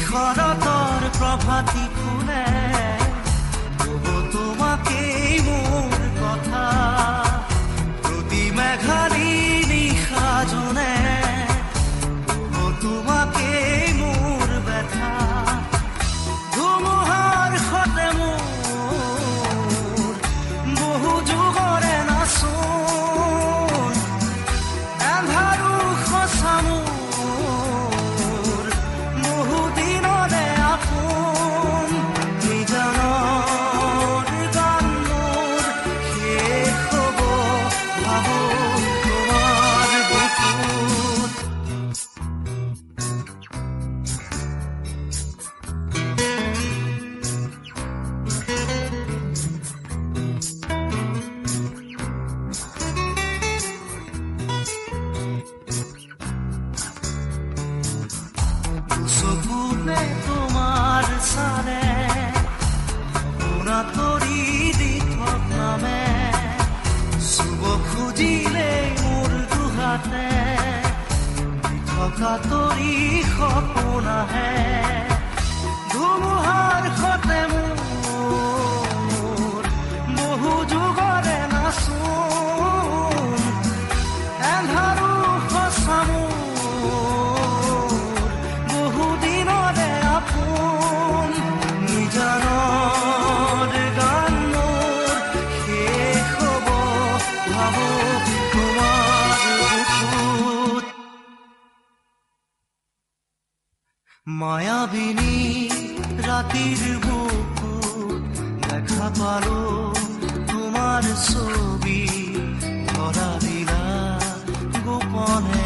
শৰতৰ প্ৰভাতী ফুলে কব তোমাকেই মোৰ কথা প্ৰতি মেঘালী নিশা জনে কব তোমাকেই মোৰ ব্যথা ধুমুহাৰ সতে মোৰ বহু যুগৰে নাচোন এন্ধাৰো সঁচা মোৰ বহু দিনৰে আপোন নিজানৰ গান মোৰ শেষ হ'ব ভাবো তোমাৰ বুকুত চকুতে তোমাৰ চালে তৰি দি থকামে চুব খুজিলে মোৰ দুহাতে থকা তৰি সপোন আহে ধুমুহাৰ সতে মোৰ বহু যুগৰে নাচোন এন্ধাৰো সঁচা মোৰ বহু দিনৰে আপোন নিজানৰ গান মোৰ শেষ হ'ব ভাবো তোমাৰ বুকুত মায়াবিনী ৰাতিৰ বুকুত দেখা পালো তোমাৰ ছবি ধৰা দিলা গোপনে